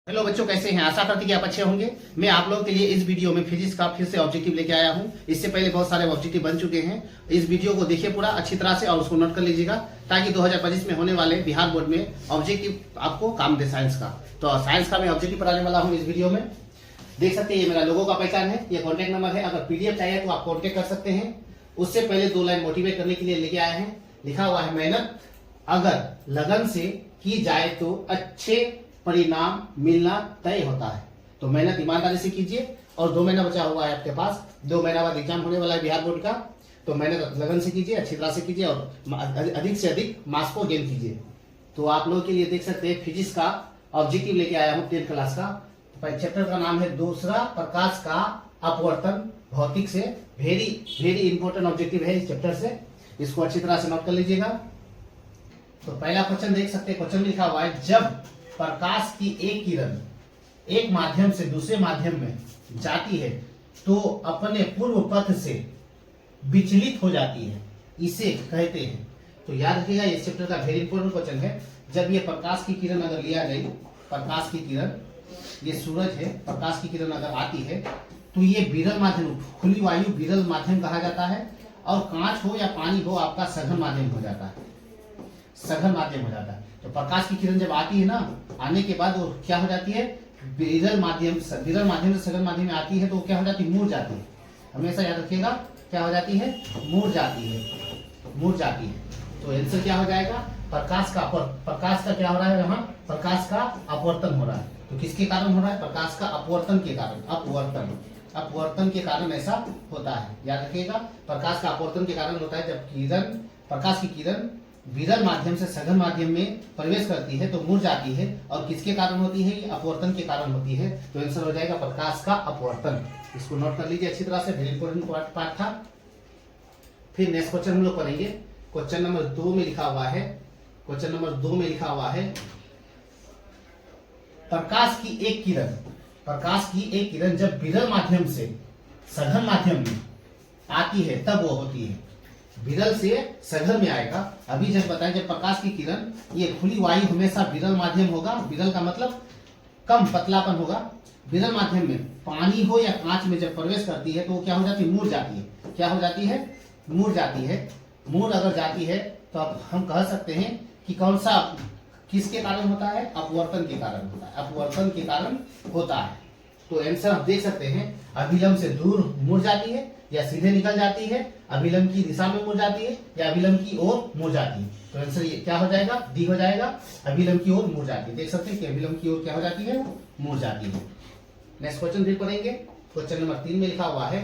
Hello बच्चों, कैसे हैं? आशा करती कि आप अच्छे होंगे। मैं आप लोगों के लिए इस वीडियो में फिजिक्स का फिर से ऑब्जेक्टिव लेके आया हूं। इससे पहले बहुत सारे ऑब्जेक्टिव बन चुके हैं। इस वीडियो को देखिए पूरा अच्छी तरह से और उसको नोट कर लीजिएगा, ताकि 2025 में होने वाले बिहार बोर्ड में ऑब्जेक्टिव आपको काम दे साइंस का। तो साइंस का मैं ऑब्जेक्टिव पढ़ाने वाला हूँ इस वीडियो में। देख सकते हैं, ये मेरा लोगो का पहचान है, ये कॉन्टेक्ट नंबर है। अगर पीडीएफ चाहिए तो आप कॉन्टेक्ट कर सकते हैं। उससे पहले 2 लाइन मोटिवेट करने के लिए लेके आए हैं। लिखा हुआ है, मेहनत अगर लगन से की जाए तो अच्छे परिणाम मिलना तय होता है। तो मेहनत ईमानदारी से कीजिए। और 2 महीना बचा हुआ है आपके पास, 2 महीना बाद एग्जाम होने वाला है बिहार बोर्ड का। तो मेहनत लगन से कीजिए, अच्छी तरह से कीजिए और अधिक से अधिक मार्क्स को गेन कीजिए। तो आप लोगों के लिए देख सकते हैं, फिजिक्स का ऑब्जेक्टिव लेके आया हूँ 10th क्लास का। चैप्टर का नाम है दूसरा प्रकाश का अपवर्तन भौतिक से। वेरी इंपॉर्टेंट ऑब्जेक्टिव है इस चैप्टर से। इसको अच्छी तरह से नोट कर लीजिएगा। तो पहला क्वेश्चन देख सकते हैं, क्वेश्चन में लिखा हुआ है, जब प्रकाश की एक किरण एक माध्यम से दूसरे माध्यम में जाती है तो अपने पूर्व पथ से विचलित हो जाती है, इसे कहते हैं। तो याद रखिएगा, इस चैप्टर का वेरी इंपॉर्टेंट क्वेश्चन है। जब ये प्रकाश की किरण अगर लिया गई, प्रकाश की किरण, ये सूरज है, प्रकाश की किरण अगर आती है तो ये विरल माध्यम, खुली वायु विरल माध्यम कहा जाता है। और कांच हो या पानी हो, आपका सघन माध्यम हो जाता है, सघन माध्यम हो जाता है। तो प्रकाश की किरण जब आती है ना, आने के बाद वो क्या हो जाती है, विरल माध्यम से सघन माध्यम में आती है तो वो क्या हो जाती है, मुड़ जाती है। हमेशा याद रखिएगा, क्या हो जाती है, मुड़ जाती है, मुड़ जाती है। तो आंसर क्या हो जाएगा, प्रकाश का क्या हो रहा है, यहाँ प्रकाश का अपवर्तन हो रहा है। तो किसके कारण हो रहा है, प्रकाश का अपवर्तन के कारण, अपवर्तन के कारण ऐसा होता है। याद रखिएगा, प्रकाश का अपवर्तन के कारण होता है जब प्रकाश की किरण विरल माध्यम से सघन माध्यम में प्रवेश करती है तो मुड़ जाती है। और किसके कारण होती है, ये अपवर्तन के कारण होती है। तो आंसर हो जाएगा प्रकाश का अपवर्तन। इसको नोट कर लीजिए अच्छी तरह से, वेरी इंपॉर्टेंट पार्ट था। फिर नेक्स्ट क्वेश्चन हम लोग पढ़ेंगे। क्वेश्चन नंबर 2 में लिखा हुआ है, क्वेश्चन नंबर 2 में लिखा हुआ है, प्रकाश की एक किरण जब विरल माध्यम से सघन माध्यम में आती है तब वो होती है। विरल से सघन में आएगा। अभी जब बताएं, जब प्रकाश की किरण, ये खुली वायु हमेशा विरल माध्यम होगा। विरल का मतलब कम पतलापन होगा। विरल माध्यम में पानी हो या कांच में जब प्रवेश करती है तो वो क्या हो जाती है, मुड़ जाती है। क्या हो जाती है, मुड़ जाती है। मुड़ अगर जाती है तो अब हम कह सकते हैं कि कौन सा, किसके कारण होता है, अपवर्तन के कारण होता है, अपवर्तन के कारण होता है। तो आंसर आप देख सकते हैं, अभिलंब से दूर मुड़ जाती है या सीधे निकल जाती है, अभिलंब की दिशा में मुड़ जाती है या अभिलंब की ओर मुड़ जाती है। तो आंसर ये क्या हो जाएगा, डी हो जाएगा, अभिलंब की ओर मुड़ जाती है। देख सकते हैं कि अभिलंब की ओर क्या हो जाती है, मुड़ जाती है। नेक्स्ट क्वेश्चन फिर पढ़ेंगे। क्वेश्चन नंबर 3 में लिखा हुआ है,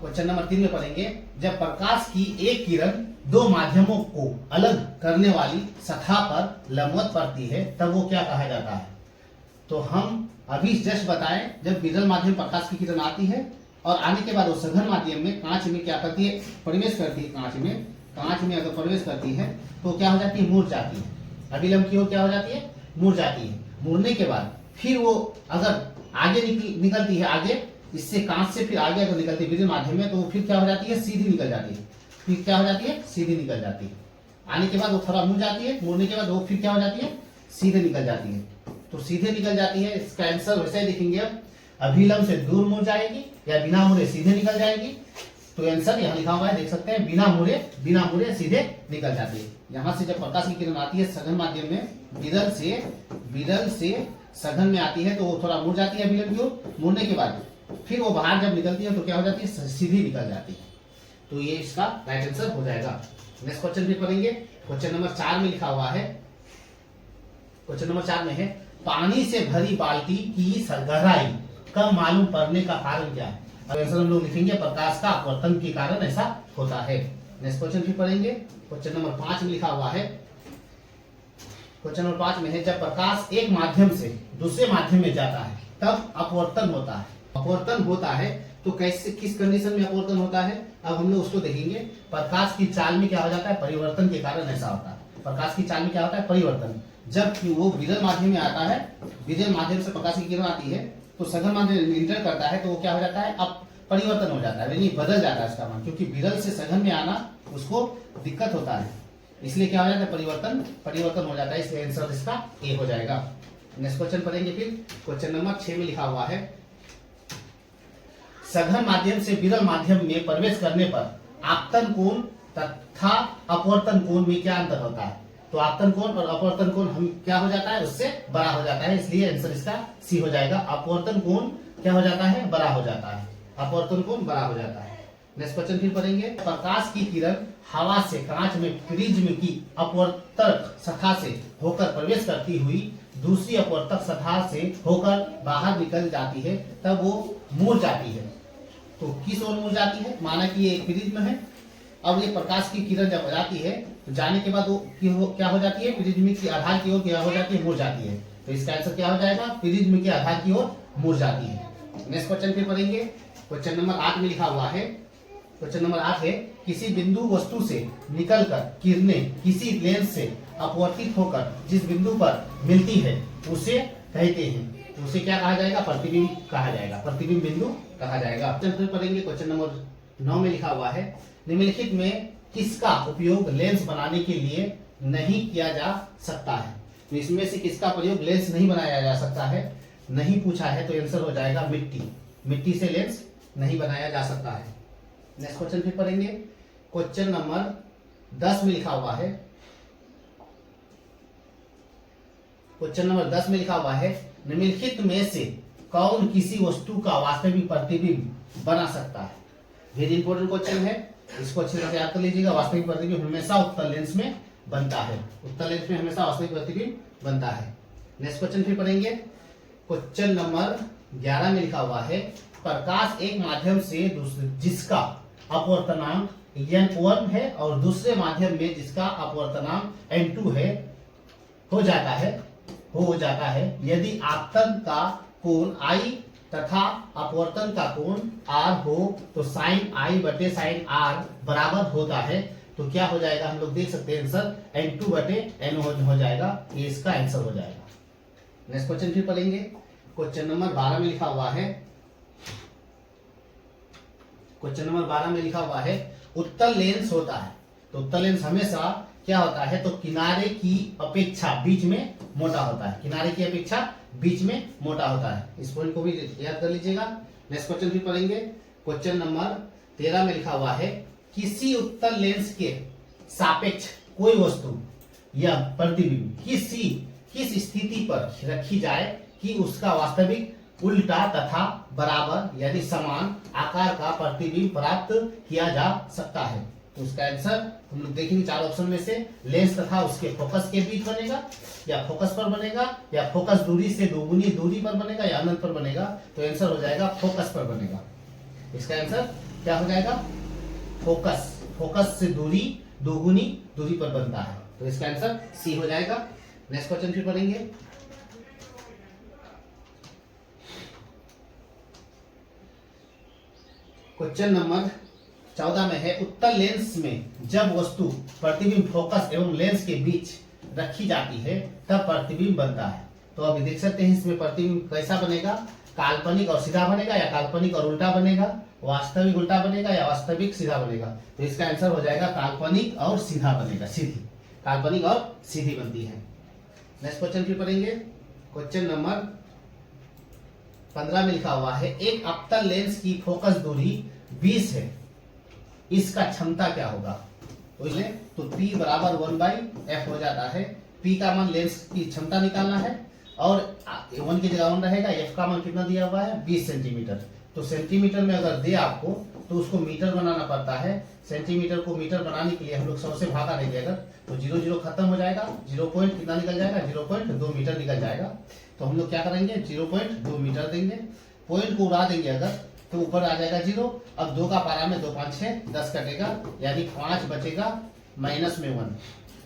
क्वेश्चन नंबर 3 में पढ़ेंगे, जब प्रकाश की एक किरण 2 माध्यमों को अलग करने वाली सतह पर लंबवत पड़ती है तब वो क्या कहा जाता है। तो हम अभी जस्ट बताएं, जब विरल माध्यम प्रकाश की किरण आती है और आने के बाद वो सघन माध्यम में कांच में क्या करती है, प्रवेश करती है। कांच में अगर प्रवेश करती है तो क्या हो जाती है, मुड़ जाती है। अभिलंब की ओर क्या हो जाती है, मुड़ जाती है। मुड़ने के बाद फिर वो अगर आगे निकलती है, आगे इससे कांच से फिर आगे अगर निकलती है विरल माध्यम में, तो वो फिर क्या हो जाती है, सीधी निकल जाती है। फिर क्या हो जाती है, सीधी निकल जाती है। आने के बाद वो थोड़ा मुड़ जाती है, मुड़ने के बाद वो फिर क्या हो जाती है, सीधे निकल जाती है। तो सीधे निकल जाती है। इसका आंसर वैसे ही देखेंगे, अब अभिलंब से दूर मुड़ जाएगी या बिना मुड़े सीधे निकल जाएगी। तो आंसर यहाँ लिखा हुआ है, देख सकते हैं, बिना मुड़े सीधे निकल जाती है। यहाँ से जब प्रकाश की किरण आती है सघन माध्यम में, विरल से सघन में आती है तो वो थोड़ा मुड़ जाती है अभिलंब की ओर। मुड़ने के बाद फिर वो बाहर जब निकलती है तो क्या हो जाती है, सीधी निकल जाती है। तो ये इसका राइट आंसर हो जाएगा। नेक्स्ट क्वेश्चन फिर पढ़ेंगे। क्वेश्चन नंबर 4 में लिखा हुआ है, क्वेश्चन नंबर 4 में है, पानी से भरी बाल्टी की गहराई कम मालूम पड़ने का कारण क्या है। अब आंसर हम लोग लिखेंगे, प्रकाश का अपवर्तन के कारण ऐसा होता है। नेक्स्ट क्वेश्चन फिर पढ़ेंगे। क्वेश्चन नंबर 5 में लिखा हुआ है, क्वेश्चन नंबर 5 में है, जब प्रकाश एक माध्यम से दूसरे माध्यम में जाता है तब अपवर्तन होता है। अपवर्तन होता है तो कैसे, किस कंडीशन में अपवर्तन होता है, अब हम लोग उसको देखेंगे। प्रकाश की चाल में क्या हो जाता है, परिवर्तन के कारण ऐसा होता है। प्रकाश की चाल में क्या होता है, परिवर्तन। जब वो विरल माध्यम में आता है, विरल माध्यम से प्रकाश की किरण आती है तो सघन माध्यम में इंटर करता है तो वो क्या हो जाता है, अब परिवर्तन हो जाता है, यानी बदल जाता है इसका मान। क्योंकि विरल से सघन में आना उसको दिक्कत होता है, इसलिए क्या हो जाता है, परिवर्तन हो जाता है। इसलिए आंसर इसका ए हो जाएगा। नेक्स्ट क्वेश्चन पढ़ेंगे फिर। क्वेश्चन नंबर 6 में लिखा हुआ है, सघन माध्यम से विरल माध्यम में प्रवेश करने पर आपतन कोण तथा अपवर्तन कोण में क्या अंतर होता है? तो आपतन कोण और अपवर्तन कोण हम क्या हो जाता है, उससे बड़ा हो जाता है, इसलिए आंसर इसका सी हो जाएगा। अपवर्तन कोण क्या हो जाता है, बड़ा हो जाता है, अपवर्तन कोण बड़ा हो जाता है। नेक्स्ट क्वेश्चन फिर पढ़ेंगे, प्रकाश की किरण हवा से कांच में प्रिज्म की अपवर्तक सतह से होकर प्रवेश करती हुई दूसरी अपवर्तक सतह से होकर बाहर निकल जाती है, तब वो मुड़ जाती है। तो किस ओर मुड़ जाती है? माना कि ये एक प्रिज्म है, अब ये प्रकाश की किरण जब जाती है तो जाने के बाद वो क्या हो जाती है, प्रिज्म की आधार की ओर क्या हो जाती है, मुड़ जाती है। तो इसका आंसर क्या हो जाएगा, प्रिज्म के आधार की ओर मुड़ जाती है। नेक्स्ट क्वेश्चन फिर पढ़ेंगे। क्वेश्चन नंबर 8 में लिखा हुआ है, क्वेश्चन नंबर 8 है, किसी बिंदु वस्तु से निकलकर किरणें किसी लेंस से अपवर्तित होकर जिस बिंदु पर मिलती है उसे कहते हैं, तो उसे क्या कहा जाएगा, प्रतिबिंब कहा जाएगा, प्रतिबिंब बिंदु कहा जाएगा। क्वेश्चन फिर पढ़ेंगे। क्वेश्चन नंबर 9 में लिखा हुआ है, निम्नलिखित में किसका उपयोग लेंस बनाने के लिए नहीं किया जा सकता है? तो इसमें से किसका प्रयोग लेंस नहीं बनाया जा सकता है, नहीं पूछा है, तो आंसर हो जाएगा मिट्टी। मिट्टी से लेंस नहीं बनाया जा सकता है। नेक्स्ट क्वेश्चन फिर पढ़ेंगे। क्वेश्चन नंबर 10 में लिखा हुआ है, क्वेश्चन नंबर 10 में लिखा हुआ है, निम्नलिखित में से कौन किसी वस्तु का वास्तविक प्रतिबिंब बना सकता है? वेरी इंपॉर्टेंट क्वेश्चन है, इसको अच्छे से याद कर लीजिएगा। वास्तविक प्रतिबिंब हमेशा उत्तल लेंस में बनता है, उत्तल लेंस में हमेशा वास्तविक प्रतिबिंब बनता है। नेक्स्ट क्वेश्चन फिर पढ़ेंगे। क्वेश्चन नंबर 11 में लिखा हुआ है, प्रकाश एक माध्यम से दूसरे जिसका अपवर्तनांक n1 है और दूसरे माध्यम में जिसका अपवर्तनांक n2 है हो जाता है यदि आपतन का कोण I तथा अपवर्तन का कोण R हो तो साइन I बटे साइन R बराबर होता है, तो क्या हो जाएगा, हम लोग देख सकते हैं आंसर n2 बटे n हो जाएगा, ये इसका आंसर हो जाएगा। नेक्स्ट क्वेश्चन फिर पढ़ेंगे। क्वेश्चन नंबर 12 में लिखा हुआ है, क्वेश्चन नंबर 12 में लिखा हुआ है, उत्तल लेंस होता है, तो उत्तल लेंस हमेशा क्या होता है, तो किनारे की अपेक्षा बीच में मोटा होता है, किनारे की अपेक्षा बीच में मोटा होता है। इस पॉइंट को भी याद कर लीजिएगा। नेक्स्ट क्वेश्चन फिर पढ़ेंगे। क्वेश्चन नंबर 13 में लिखा हुआ है, किसी उत्तल लेंस के सापेक्ष कोई वस्तु या प्रतिबिंब किस स्थिति पर रखी जाए कि उसका वास्तविक उल्टा तथा बराबर यानी समान आकार का प्रतिबिंब प्राप्त किया जा सकता है? तो उसका आंसर हम लोग देखेंगे 4 ऑप्शन में से, लेंस तथा उसके फोकस के बीच बनेगा, या फोकस पर बनेगा, या फोकस दूरी से दोगुनी दूरी पर बनेगा, या अनंत पर बनेगा। तो आंसर हो जाएगा फोकस पर बनेगा। इसका आंसर क्या हो जाएगा, फोकस से दूरी दोगुनी दूरी पर बनता है, तो इसका आंसर सी हो जाएगा। नेक्स्ट क्वेश्चन फिर पढ़ेंगे। क्वेश्चन नंबर 14 में है, उत्तल लेंस में जब वस्तु प्रतिबिंब फोकस एवं लेंस के बीच रखी जाती है तब प्रतिबिंब बनता है। तो अभी देख सकते हैं इसमें प्रतिबिंब कैसा बनेगा, काल्पनिक और सीधा बनेगा, या काल्पनिक और उल्टा बनेगा, वास्तविक उल्टा बनेगा, या वास्तविक सीधा बनेगा। तो इसका आंसर हो जाएगा काल्पनिक और सीधा बनेगा, सीधी, काल्पनिक और सीधी बनती है। नेक्स्ट क्वेश्चन फिर पढ़ेंगे। क्वेश्चन नंबर 15 में लिखा हुआ है, एक अवतल लेंस की फोकस दूरी 20 है, इसका क्षमता क्या होगा? तो P बराबर 1/f हो जाता है। P का मान लेंस की क्षमता निकालना है, और 1 की जगह 1 रहेगा, f का मान कितना दिया हुआ है 20 सेंटीमीटर। तो सेंटीमीटर में अगर दे आपको तो उसको मीटर बनाना पड़ता है। सेंटीमीटर को मीटर बनाने के लिए हम लोग 100 से भागा देंगे अगर, तो 0 0 खत्म हो जाएगा, 0 पॉइंट कितना निकल जाएगा, 0.2 मीटर निकल जाएगा। तो हम लोग क्या करेंगे, 0.2 मीटर देंगे, पॉइंट को उड़ा देंगे अगर, तो ऊपर आ जाएगा 0। अब 2 का पारा में 2 5 6 10 कटेगा, यानी 5 बचेगा माइनस में 1,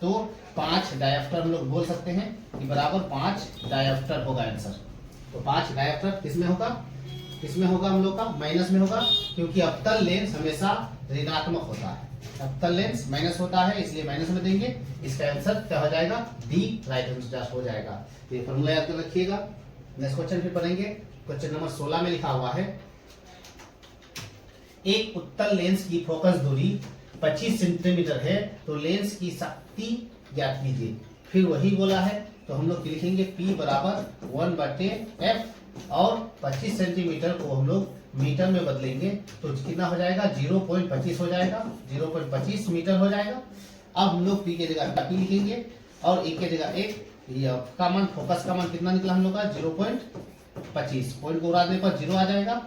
तो 5 डायप्टर हम लोग बोल सकते हैं कि बराबर 5 डायप्टर होगा आंसर। तो 5 डायप्टर किसमें होगा हम लोग का, माइनस में होगा, क्योंकि अवतल लेंस हमेशा ऋणात्मक होता है, अवतल लेंस माइनस होता है, इसलिए माइनस में देंगे। इसका आंसर क्या हो जाएगा, डी राइट आंसर हो जाएगा। ये फॉर्मूला याद कर रखिएगा। नेक्स्ट क्वेश्चन फिर पढ़ेंगे। क्वेश्चन नंबर 16 में लिखा हुआ है, एक उत्तल लेंस की फोकस दूरी 25 सेंटीमीटर है, तो लेंस की शक्ति ज्ञात कीजिए। फिर वही बोला है तो हम लोग लिखेंगे P बराबर 1/f और 25 सेंटीमीटर को हम लोग मीटर में बदलेंगे तो कितना हो जाएगा 0.25 हो जाएगा, 0.25 मीटर हो जाएगा। अब हम लोग P की जगह P लिखेंगे और एक की जगह एक का मान, फोकस का मान कितना निकला हम लोग का 0.25, पॉइंट को उड़ा देने पर 0 आ जाएगा।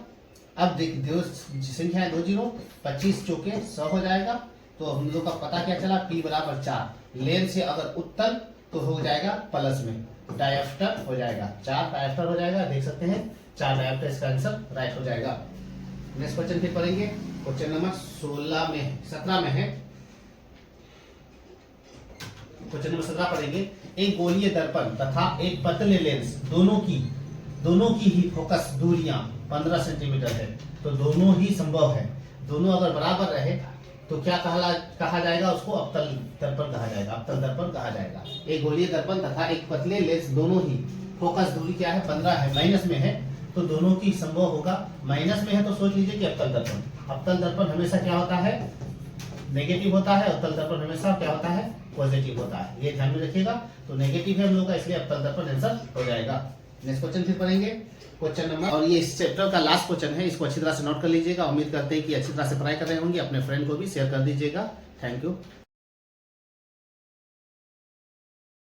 अब दो संख्या है 2 0, 25 चौके 100 हो जाएगा। तो हम लोग का पता क्या चला, P बराबर 4। लेंथ से अगर उत्तल तो हो जाएगा प्लस में, डायफ्टर हो जाएगा, 4 डायफ्टर हो जाएगा। देख सकते हैं 4 डायफ्टर, इसका आंसर राइट हो जाएगा। नेक्स्ट क्वेश्चन फिर पढ़ेंगे, क्वेश्चन नंबर 17 में है। क्वेश्चन नंबर 17 पढ़ेंगे। एक गोलीय दर्पण तथा एक पतले लेंस दोनों की ही फोकस दूरियां 15 सेंटीमीटर है। तो दोनों ही संभव है, दोनों अगर बराबर रहे तो क्या कहा जाएगा, उसको अवतल दर्पण कहा जाएगा, अवतल दर्पण कहा जाएगा। एक गोलीय दर्पण तथा एक पतले लेंस दोनों ही फोकस दूरी क्या है 15 है, माइनस में है तो दोनों की संभव होगा। माइनस में है तो सोच लीजिए कि अवतल दर्पण हमेशा क्या होता है, नेगेटिव होता है। अवतल दर्पण हमेशा क्या होता है, पॉजिटिव होता है, ये ध्यान में रखिएगा। तो नेगेटिव है हम लोग का, इसलिए अवतल दर्पण आंसर हो जाएगा। नेक्स्ट क्वेश्चन फिर पढ़ेंगे, क्वेश्चन नंबर, और ये इस चैप्टर का लास्ट क्वेश्चन है, इसको अच्छी तरह से नोट कर लीजिएगा। उम्मीद करते हैं कि अच्छी तरह से पढ़ाई कर रहे होंगे, अपने फ्रेंड को भी शेयर कर दीजिएगा। Thank you.